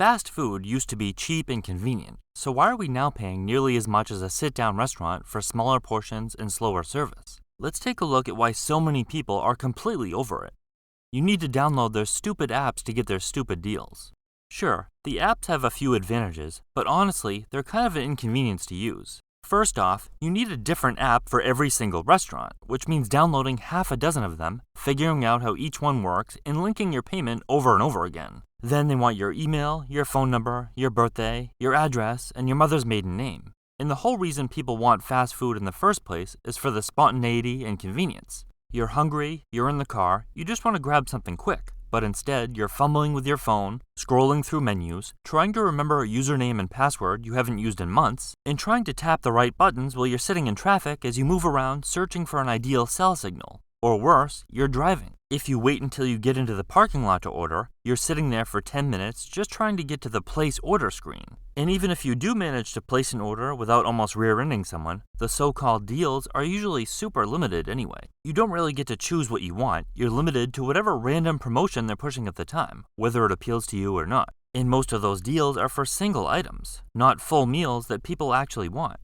Fast food used to be cheap and convenient, so why are we now paying nearly as much as a sit-down restaurant for smaller portions and slower service? Let's take a look at why so many people are completely over it. You need to download their stupid apps to get their stupid deals. Sure, the apps have a few advantages, but honestly, they're kind of an inconvenience to use. First off, you need a different app for every single restaurant, which means downloading half a dozen of them, figuring out how each one works, and linking your payment over and over again. Then they want your email, your phone number, your birthday, your address, and your mother's maiden name. And the whole reason people want fast food in the first place is for the spontaneity and convenience. You're hungry, you're in the car, you just want to grab something quick. But instead, you're fumbling with your phone, scrolling through menus, trying to remember a username and password you haven't used in months, and trying to tap the right buttons while you're sitting in traffic as you move around searching for an ideal cell signal. Or worse, you're driving. If you wait until you get into the parking lot to order, you're sitting there for 10 minutes just trying to get to the place order screen. And even if you do manage to place an order without almost rear-ending someone, the so-called deals are usually super limited anyway. You don't really get to choose what you want, you're limited to whatever random promotion they're pushing at the time, whether it appeals to you or not. And most of those deals are for single items, not full meals that people actually want.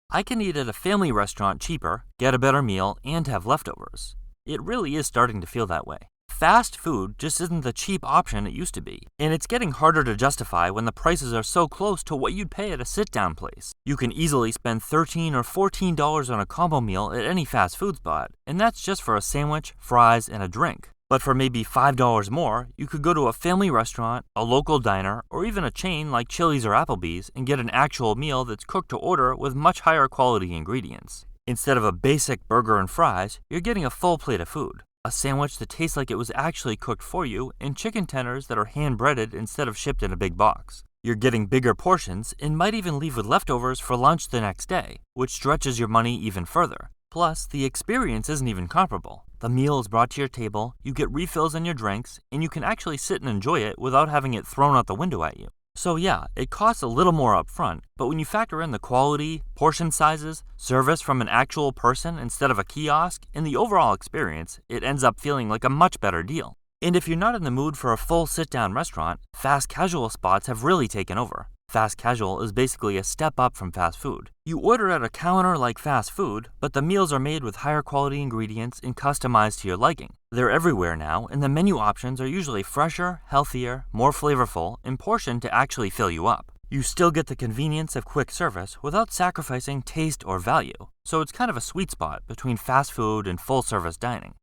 I can eat at a family restaurant cheaper, get a better meal, and have leftovers. It really is starting to feel that way. Fast food just isn't the cheap option it used to be, and it's getting harder to justify when the prices are so close to what you'd pay at a sit-down place. You can easily spend $13 or $14 on a combo meal at any fast food spot, and that's just for a sandwich, fries, and a drink. But for maybe $5 more, you could go to a family restaurant, a local diner, or even a chain like Chili's or Applebee's and get an actual meal that's cooked to order with much higher quality ingredients. Instead of a basic burger and fries, you're getting a full plate of food. A sandwich that tastes like it was actually cooked for you, and chicken tenders that are hand-breaded instead of shipped in a big box. You're getting bigger portions and might even leave with leftovers for lunch the next day, which stretches your money even further. Plus, the experience isn't even comparable. The meal is brought to your table, you get refills on your drinks, and you can actually sit and enjoy it without having it thrown out the window at you. So yeah, it costs a little more up front, but when you factor in the quality, portion sizes, service from an actual person instead of a kiosk, and the overall experience, it ends up feeling like a much better deal. And if you're not in the mood for a full sit-down restaurant, fast casual spots have really taken over. Fast casual is basically a step up from fast food. You order at a counter like fast food, but the meals are made with higher quality ingredients and customized to your liking. They're everywhere now, and the menu options are usually fresher, healthier, more flavorful, and portioned to actually fill you up. You still get the convenience of quick service without sacrificing taste or value, so it's kind of a sweet spot between fast food and full-service dining.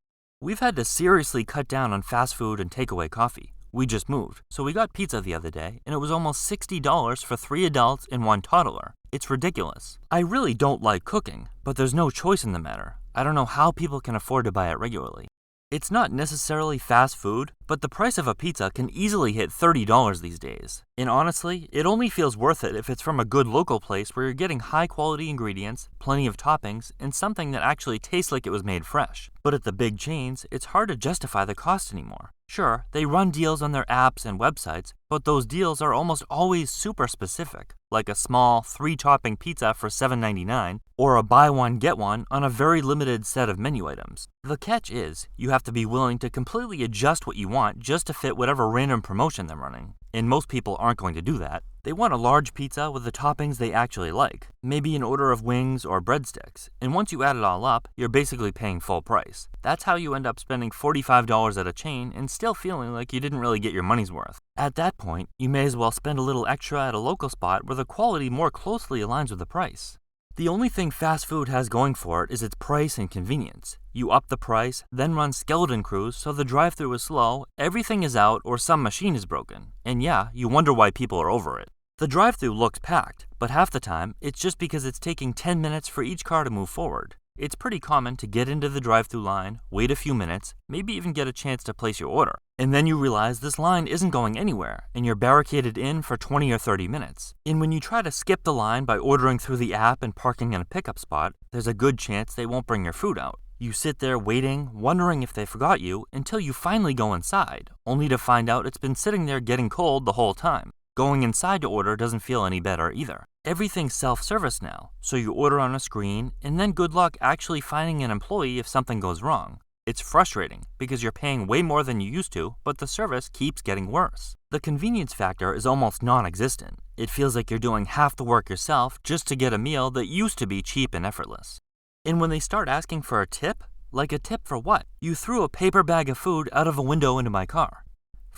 We've had to seriously cut down on fast food and takeaway coffee. We just moved, so we got pizza the other day, and it was almost $60 for 3 adults and 1 toddler. It's ridiculous. I really don't like cooking, but there's no choice in the matter. I don't know how people can afford to buy it regularly. It's not necessarily fast food, but the price of a pizza can easily hit $30 these days. And honestly, it only feels worth it if it's from a good local place where you're getting high quality ingredients, plenty of toppings, and something that actually tastes like it was made fresh. But at the big chains, it's hard to justify the cost anymore. Sure, they run deals on their apps and websites, but those deals are almost always super specific, like a small 3-topping pizza for $7.99, or a buy one get one on a very limited set of menu items. The catch is, you have to be willing to completely adjust what you want just to fit whatever random promotion they're running. And most people aren't going to do that. They want a large pizza with the toppings they actually like, maybe an order of wings or breadsticks, and once you add it all up, you're basically paying full price. That's how you end up spending $45 at a chain and still feeling like you didn't really get your money's worth. At that point, you may as well spend a little extra at a local spot where the quality more closely aligns with the price. The only thing fast food has going for it is its price and convenience. You up the price, then run skeleton crews so the drive-thru is slow, everything is out, or some machine is broken. And yeah, you wonder why people are over it. The drive-thru looks packed, but half the time, it's just because it's taking 10 minutes for each car to move forward. It's pretty common to get into the drive-thru line, wait a few minutes, maybe even get a chance to place your order. And then you realize this line isn't going anywhere, and you're barricaded in for 20 or 30 minutes. And when you try to skip the line by ordering through the app and parking in a pickup spot, there's a good chance they won't bring your food out. You sit there waiting, wondering if they forgot you, until you finally go inside, only to find out it's been sitting there getting cold the whole time. Going inside to order doesn't feel any better either. Everything's self-service now, so you order on a screen, and then good luck actually finding an employee if something goes wrong. It's frustrating because you're paying way more than you used to, but the service keeps getting worse. The convenience factor is almost non-existent. It feels like you're doing half the work yourself just to get a meal that used to be cheap and effortless. And when they start asking for a tip, like a tip for what? You threw a paper bag of food out of a window into my car.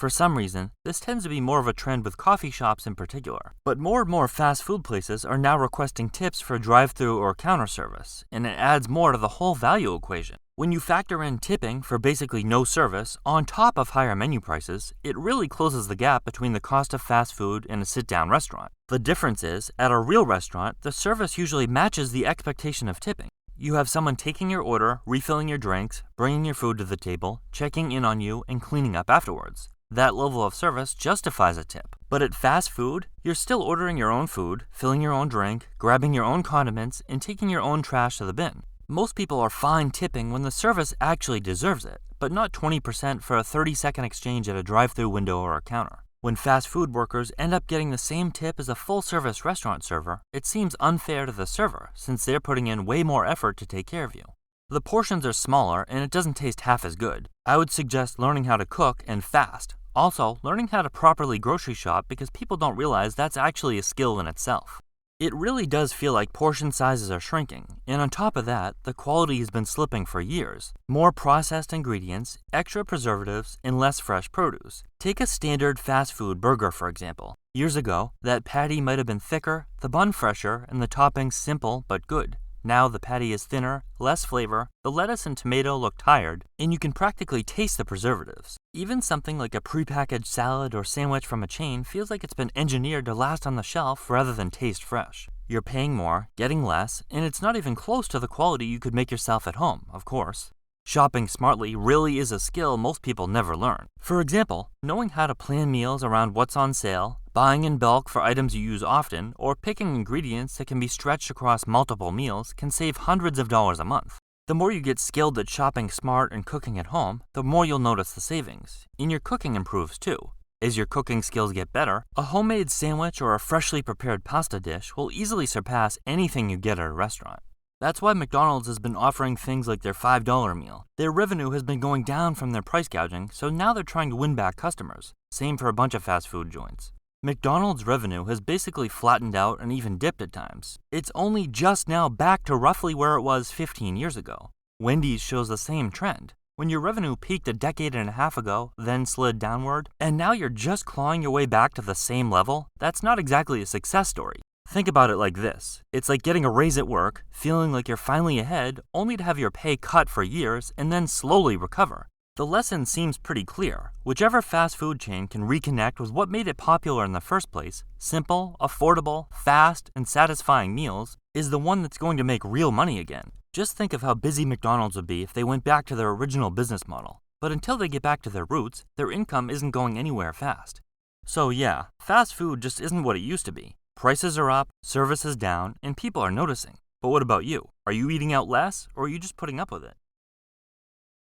For some reason, this tends to be more of a trend with coffee shops in particular. But more and more fast food places are now requesting tips for drive-through or counter service, and it adds more to the whole value equation. When you factor in tipping for basically no service on top of higher menu prices, it really closes the gap between the cost of fast food and a sit-down restaurant. The difference is, at a real restaurant, the service usually matches the expectation of tipping. You have someone taking your order, refilling your drinks, bringing your food to the table, checking in on you, and cleaning up afterwards. That level of service justifies a tip. But at fast food, you're still ordering your own food, filling your own drink, grabbing your own condiments, and taking your own trash to the bin. Most people are fine tipping when the service actually deserves it, but not 20% for a 30-second exchange at a drive-through window or a counter. When fast food workers end up getting the same tip as a full-service restaurant server, it seems unfair to the server since they're putting in way more effort to take care of you. The portions are smaller and it doesn't taste half as good. I would suggest learning how to cook and fast. Also, learning how to properly grocery shop because people don't realize that's actually a skill in itself. It really does feel like portion sizes are shrinking, and on top of that, the quality has been slipping for years. More processed ingredients, extra preservatives, and less fresh produce. Take a standard fast food burger, for example. Years ago, that patty might have been thicker, the bun fresher, and the toppings simple but good. Now the patty is thinner, less flavor, the lettuce and tomato look tired, and you can practically taste the preservatives. Even something like a prepackaged salad or sandwich from a chain feels like it's been engineered to last on the shelf rather than taste fresh. You're paying more, getting less, and it's not even close to the quality you could make yourself at home, of course. Shopping smartly really is a skill most people never learn. For example, knowing how to plan meals around what's on sale, buying in bulk for items you use often, or picking ingredients that can be stretched across multiple meals can save hundreds of dollars a month. The more you get skilled at shopping smart and cooking at home, the more you'll notice the savings. And your cooking improves too. As your cooking skills get better, a homemade sandwich or a freshly prepared pasta dish will easily surpass anything you get at a restaurant. That's why McDonald's has been offering things like their $5 meal. Their revenue has been going down from their price gouging, so now they're trying to win back customers. Same for a bunch of fast food joints. McDonald's revenue has basically flattened out and even dipped at times. It's only just now back to roughly where it was 15 years ago. Wendy's shows the same trend. When your revenue peaked a decade and a half ago, then slid downward, and now you're just clawing your way back to the same level, that's not exactly a success story. Think about it like this. It's like getting a raise at work, feeling like you're finally ahead, only to have your pay cut for years and then slowly recover. The lesson seems pretty clear. Whichever fast food chain can reconnect with what made it popular in the first place, simple, affordable, fast, and satisfying meals, is the one that's going to make real money again. Just think of how busy McDonald's would be if they went back to their original business model. But until they get back to their roots, their income isn't going anywhere fast. So yeah, fast food just isn't what it used to be. Prices are up, service is down, and people are noticing. But what about you? Are you eating out less, or are you just putting up with it?